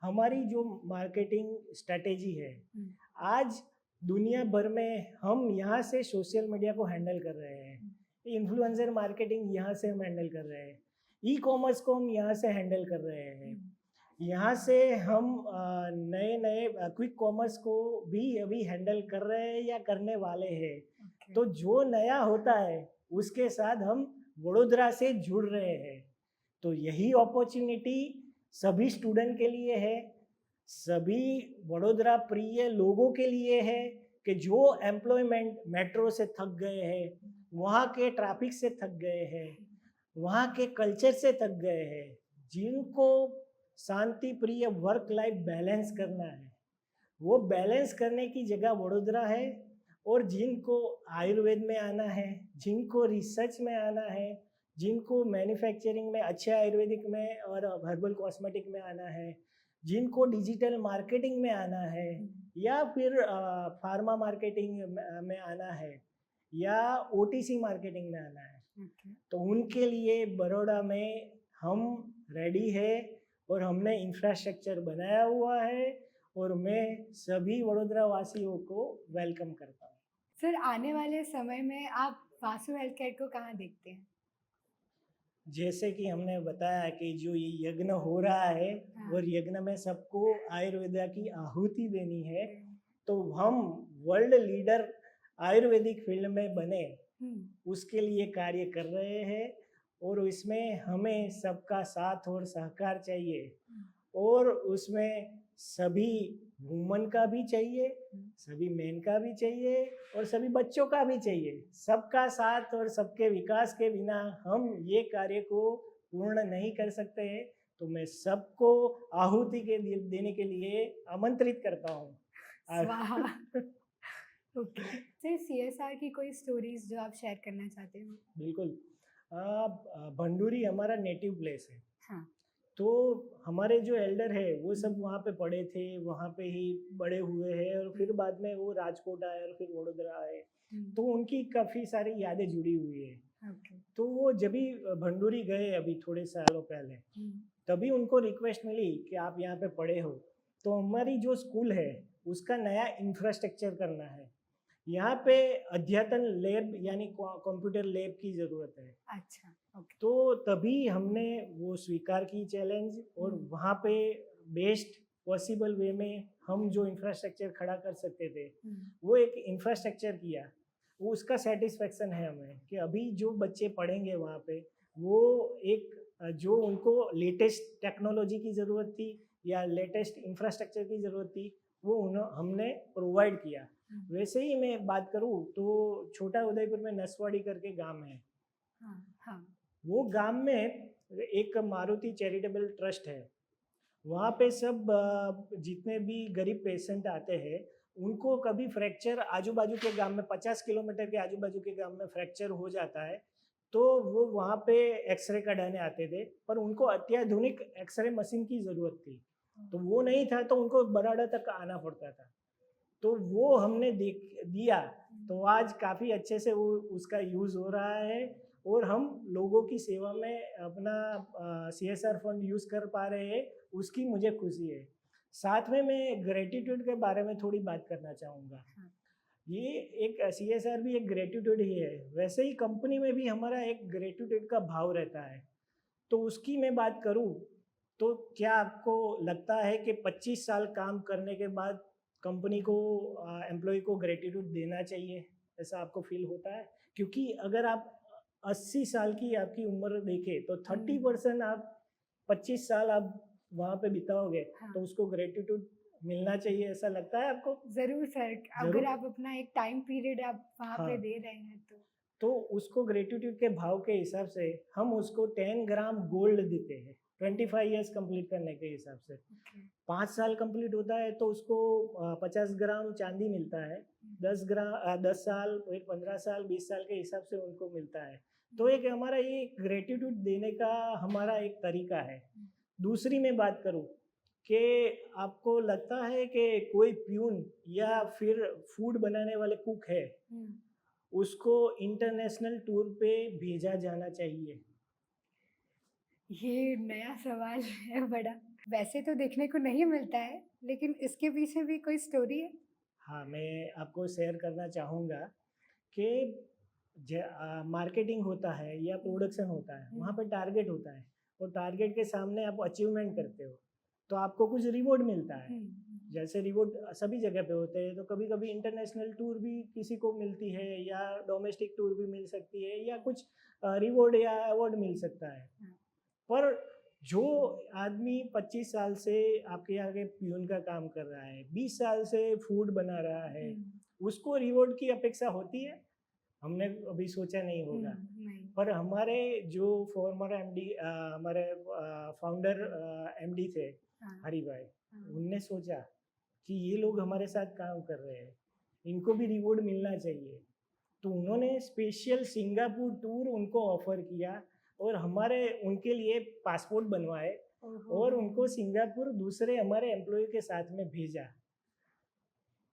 हमारी जो मार्केटिंग स्ट्रेटेजी है। आज दुनिया भर में हम यहाँ से सोशल मीडिया को हैंडल कर रहे हैं, इन्फ्लुएंसर मार्केटिंग यहाँ से हम हैंडल कर रहे हैं, ई-कॉमर्स को हम यहाँ से हैंडल कर रहे हैं, यहाँ से हम नए नए क्विक कॉमर्स को भी अभी हैंडल कर रहे हैं या करने वाले हैं। तो जो नया होता है उसके साथ हम वडोदरा से जुड़ रहे हैं। तो यही अपॉर्चुनिटी सभी स्टूडेंट के लिए है, सभी वडोदरा प्रिय लोगों के लिए है, कि जो एम्प्लॉयमेंट मेट्रो से थक गए हैं, वहाँ के ट्रैफिक से थक गए हैं, वहाँ के कल्चर से थक गए हैं, जिनको शांति प्रिय वर्क लाइफ बैलेंस करना है, वो बैलेंस करने की जगह वडोदरा है। और जिनको आयुर्वेद में आना है, जिनको रिसर्च में आना है, जिनको मैन्युफैक्चरिंग में, अच्छे आयुर्वेदिक में और हर्बल कॉस्मेटिक में आना है, जिनको डिजिटल मार्केटिंग में आना है, या फिर फार्मा मार्केटिंग में आना है, या OTC मार्केटिंग में आना है, तो उनके लिए बड़ौदा में हम रेडी है और हमने इंफ्रास्ट्रक्चर बनाया हुआ है। और मैं सभी वडोदरा वासियों को वेलकम करता हूँ। सर, आने वाले समय में आप वासु हेल्थ केयर को कहाँ देखते हैं? जैसे कि हमने बताया कि जो ये यज्ञ हो रहा है, और यज्ञ में सबको आयुर्वेदा की आहुति देनी है, तो हम वर्ल्ड लीडर आयुर्वेदिक फील्ड में बने, उसके लिए कार्य कर रहे हैं। और इसमें हमें सबका साथ और सहकार चाहिए, और उसमें सभी वुमन का भी चाहिए, सभी मेन का भी चाहिए, और सभी बच्चों का भी चाहिए। सबका साथ और सबके विकास के बिना हम ये कार्य को पूर्ण नहीं कर सकते हैं। तो मैं सबको आहुति के देने के लिए आमंत्रित करता हूँ। ओके सर, CSR की कोई स्टोरीज जो आप शेयर करना चाहते हो? बिल्कुल। भंडूरी हमारा नेटिव प्लेस है। हाँ। तो हमारे जो एल्डर है वो सब वहाँ पे पढ़े थे, वहाँ पे ही बड़े हुए हैं, और फिर बाद में वो राजकोट आए और फिर वडोदरा आए, तो उनकी काफ़ी सारी यादें जुड़ी हुई है। तो वो जब भी भंडूरी गए अभी थोड़े सालों पहले, तभी उनको रिक्वेस्ट मिली कि आप यहाँ पे पढ़े हो, तो हमारी जो स्कूल है उसका नया इंफ्रास्ट्रक्चर करना है। यहाँ पे अध्यतन लैब यानी कंप्यूटर लैब की ज़रूरत है। अच्छा, ओके। तो तभी हमने वो स्वीकार की चैलेंज, और वहाँ पे बेस्ट पॉसिबल वे में हम जो इंफ्रास्ट्रक्चर खड़ा कर सकते थे, वो एक इंफ्रास्ट्रक्चर किया। वो उसका सेटिस्फेक्शन है हमें कि अभी जो बच्चे पढ़ेंगे वहाँ पे, वो एक जो उनको लेटेस्ट टेक्नोलॉजी की ज़रूरत थी या लेटेस्ट इंफ्रास्ट्रक्चर की ज़रूरत थी, वो हमने प्रोवाइड किया। वैसे ही मैं बात करूँ तो छोटा उदयपुर में नसवाड़ी करके गांव है। हाँ। वो गांव में एक मारुति चैरिटेबल ट्रस्ट है। वहाँ पे सब जितने भी गरीब पेशेंट आते हैं उनको कभी फ्रैक्चर आजू बाजू के गांव में 50 किलोमीटर के आजू बाजू के गांव में फ्रैक्चर हो जाता है तो वो वहाँ पे एक्सरे कढ़ाने आते थे, पर उनको अत्याधुनिक एक्सरे मशीन की ज़रूरत थी, तो वो नहीं था तो उनको बराड़ा तक आना पड़ता था। तो वो हमने देख दिया, तो आज काफ़ी अच्छे से वो उसका यूज़ हो रहा है और हम लोगों की सेवा में अपना CSR फंड यूज़ कर पा रहे हैं, उसकी मुझे खुशी है। साथ में मैं ग्रेटिट्यूड के बारे में थोड़ी बात करना चाहूँगा। ये एक CSR भी एक ग्रेटिट्यूड ही है, वैसे ही कंपनी में भी हमारा एक ग्रेटिट्यूड का भाव रहता है। तो उसकी मैं बात करूँ तो क्या आपको लगता है कि 25 साल काम करने के बाद कंपनी को एम्प्लॉय को ग्रेटिट्यूड देना चाहिए, ऐसा आपको फील होता है? क्योंकि अगर आप 80 साल की आपकी उम्र देखें तो 30% आप 25 साल आप वहाँ पे बिताओगे, हाँ। तो उसको ग्रेटिट्यूड मिलना चाहिए, ऐसा लगता है आपको? जरूर सर, जरूर। अगर आप अपना एक टाइम पीरियड आप वहाँ पे हाँ। दे रहे हैं तो उसको ग्रेटिट्यूड के भाव के हिसाब से हम उसको 10 ग्राम गोल्ड देते हैं 25 ईयर्स कंप्लीट करने के हिसाब से। 5 साल कंप्लीट होता है तो उसको 50 ग्राम चांदी मिलता है, 10 साल, फिर 15 साल, 20 साल के हिसाब से उनको मिलता है। तो एक हमारा ये ग्रेटिट्यूड देने का हमारा एक तरीका है। दूसरी मैं बात करूँ कि आपको लगता है कि कोई प्यून या फिर फूड बनाने वाले कुक है, उसको इंटरनेशनल टूर पे भेजा जाना चाहिए? ये नया सवाल है बड़ा। वैसे तो देखने को नहीं मिलता है, लेकिन इसके पीछे भी कोई स्टोरी है? हाँ, मैं आपको शेयर करना चाहूँगा कि मार्केटिंग होता है या प्रोडक्शन होता है, वहाँ पे टारगेट होता है और टारगेट के सामने आप अचीवमेंट करते हो तो आपको कुछ रिवॉर्ड मिलता है। जैसे रिवॉर्ड सभी जगह पे होते हैं, तो कभी कभी इंटरनेशनल टूर भी किसी को मिलती है या डोमेस्टिक टूर भी मिल सकती है या कुछ रिवॉर्ड या अवार्ड मिल सकता है। पर जो आदमी 25 साल से आपके आगे प्यून का काम कर रहा है, 20 साल से फूड बना रहा है, उसको रिवॉर्ड की अपेक्षा होती है? हमने अभी सोचा नहीं होगा। पर हमारे जो फॉर्मर MD, हमारे फाउंडर MD थे, हरी भाई, उनने सोचा कि ये लोग हमारे साथ काम कर रहे हैं, इनको भी रिवॉर्ड मिलना चाहिए, तो उन्होंने स्पेशल सिंगापुर टूर उनको ऑफर किया और हमारे उनके लिए पासपोर्ट बनवाए और उनको सिंगापुर दूसरे हमारे एम्प्लॉय के साथ में भेजा।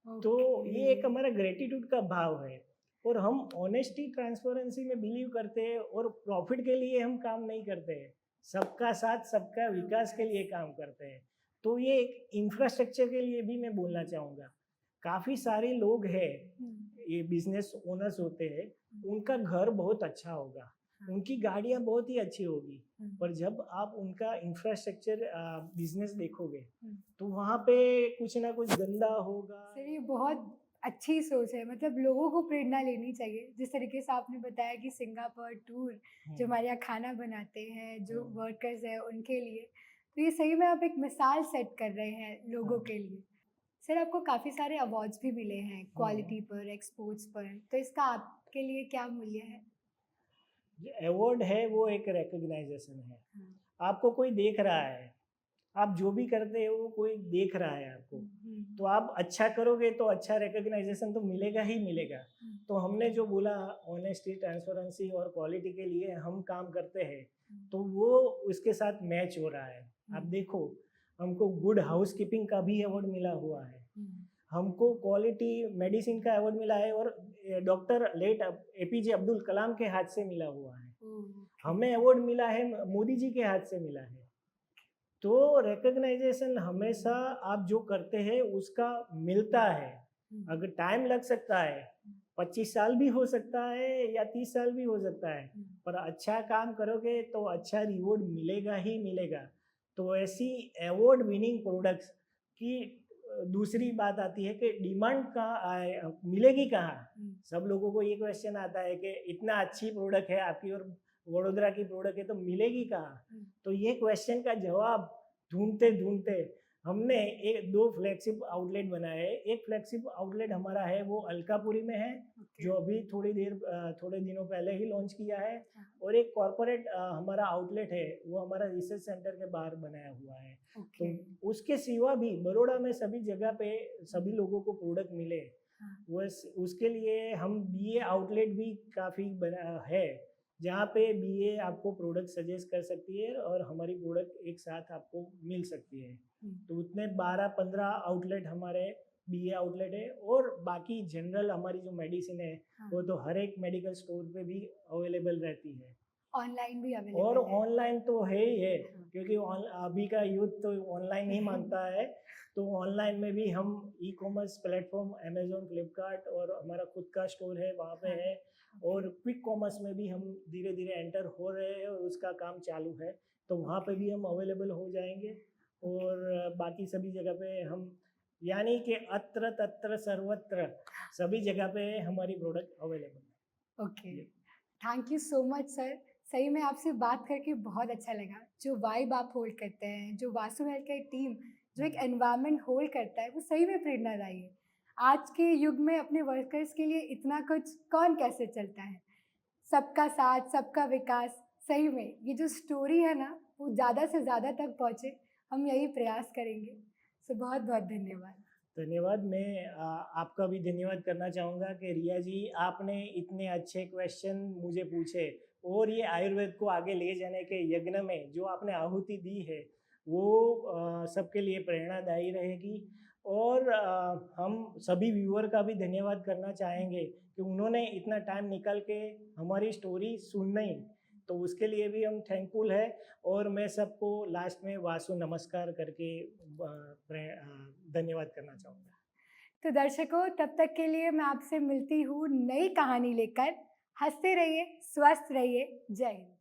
तो ये एक हमारा ग्रेटिट्यूड का भाव है और हम ऑनेस्टी ट्रांसपेरेंसी में बिलीव करते हैं और प्रॉफिट के लिए हम काम नहीं करते हैं, सबका साथ सबका विकास के लिए काम करते हैं। तो ये एक इंफ्रास्ट्रक्चर के लिए भी मैं बोलना चाहूँगा। काफ़ी सारे लोग हैं, ये बिजनेस ओनर्स होते हैं, उनका घर बहुत अच्छा होगा, उनकी गाड़ियाँ बहुत ही अच्छी होगी, पर जब आप उनका इंफ्रास्ट्रक्चर बिजनेस देखोगे तो वहाँ पे कुछ ना कुछ गंदा होगा। सर ये बहुत अच्छी सोच है, मतलब लोगों को प्रेरणा लेनी चाहिए। जिस तरीके से आपने बताया कि सिंगापुर टूर जो हमारे यहाँ खाना बनाते हैं, जो वर्कर्स हैं उनके लिए, तो ये सही में आप एक मिसाल सेट कर रहे हैं लोगों के लिए। सर आपको काफ़ी सारे अवार्ड्स भी मिले हैं क्वालिटी पर, एक्सपोर्ट्स पर, तो इसका आपके लिए क्या मूल्य है? अवार्ड है वो एक रिकग्नाइजेशन है। आपको कोई देख रहा है, आप जो भी करते हो कोई देख रहा है आपको, तो आप अच्छा करोगे तो अच्छा रिकग्नाइजेशन तो मिलेगा ही मिलेगा। तो हमने जो बोला ऑनेस्टी, ट्रांसपेरेंसी और क्वालिटी के लिए हम काम करते हैं, तो वो उसके साथ मैच हो रहा है। आप देखो, हमको गुड हाउसकीपिंग का भी अवार्ड मिला हुआ है, हमको क्वालिटी मेडिसिन का अवार्ड मिला है और doctor late APJ Abdul Kalam के हाथ से मिला हुआ है। हमें अवार्ड मिला है, मोदी जी के हाथ से मिला है। तो रिकग्नाइजेशन हमेशा आप जो करते हैं उसका मिलता है। अगर टाइम लग सकता है, 25 साल भी हो सकता है या 30 साल भी हो सकता है, पर अच्छा काम करोगे तो अच्छा रिवॉर्ड मिलेगा ही मिलेगा। तो ऐसी अवार्ड विनिंग प्रोडक्ट्स की दूसरी बात आती है कि डिमांड कहाँ मिलेगी कहाँ। सब लोगों को ये क्वेश्चन आता है कि इतना अच्छी प्रोडक्ट है आपकी और वडोदरा की प्रोडक्ट है तो मिलेगी कहाँ। तो ये क्वेश्चन का जवाब ढूंढते ढूंढते हमने एक 2 फ्लैगशिप आउटलेट बनाए हैं। एक फ्लैगशिप आउटलेट हमारा है वो अलकापुरी में है, जो अभी थोड़े दिनों पहले ही लॉन्च किया है। हाँ। और एक कॉर्पोरेट हमारा आउटलेट है, वो हमारा रिसर्च सेंटर के बाहर बनाया हुआ है। ओके। तो उसके सिवा भी बड़ौदा में सभी जगह पे सभी लोगों को प्रोडक्ट मिले, हाँ। उसके लिए हम बीए आउटलेट भी काफ़ी बना है, जहाँ पे बीए आपको प्रोडक्ट सजेस्ट कर सकती है और हमारी प्रोडक्ट एक साथ आपको मिल सकती है। तो उतने 12-15 आउटलेट हमारे बीए आउटलेट है। और बाकी जनरल हमारी जो मेडिसिन है हाँ। वो तो हर एक मेडिकल स्टोर पे भी अवेलेबल रहती है। ऑनलाइन भी और अवेलेबल है। ऑनलाइन तो है ही है, हाँ। क्योंकि अभी का यूथ तो ऑनलाइन ही मांगता है। तो ऑनलाइन में भी हम e commerce platform Amazon, Flipkart और हमारा खुद का स्टोर है वहाँ पे हाँ। है। और क्विक कॉमर्स में भी हम धीरे धीरे एंटर हो रहे हैं और उसका काम चालू है, तो वहाँ पे भी हम अवेलेबल हो जाएंगे। और बाकी सभी जगह पे हम, यानी कि अत्र तत्र सर्वत्र सभी जगह पे हमारी प्रोडक्ट अवेलेबल है। Okay, thank you so much sir. सही में आपसे बात करके बहुत अच्छा लगा। जो वाइब आप होल्ड करते हैं, जो वासु हेल्थ केयर टीम जो एक एनवायरनमेंट होल्ड करता है, वो सही में प्रेरणादायी है। आज के युग में अपने वर्कर्स के लिए इतना कुछ कौन कैसे चलता है। सबका साथ, सबका विकास, सही में ये जो स्टोरी है ना, वो ज़्यादा से ज़्यादा तक पहुँचे, हम यही प्रयास करेंगे। सो बहुत बहुत धन्यवाद। धन्यवाद। मैं आपका भी धन्यवाद करना चाहूँगा कि रिया जी, आपने इतने अच्छे क्वेश्चन मुझे पूछे और ये आयुर्वेद को आगे ले जाने के यज्ञ में जो आपने आहुति दी है वो सबके लिए प्रेरणादायी रहेगी। और हम सभी व्यूअर का भी धन्यवाद करना चाहेंगे कि उन्होंने इतना टाइम निकाल के हमारी स्टोरी सुननी, तो उसके लिए भी हम थैंकफुल है। और मैं सबको लास्ट में वासु नमस्कार करके धन्यवाद करना चाहूँगा। तो दर्शकों, तब तक के लिए मैं आपसे मिलती हूँ नई कहानी लेकर। हंसते रहिए, स्वस्थ रहिए। जय हिंद।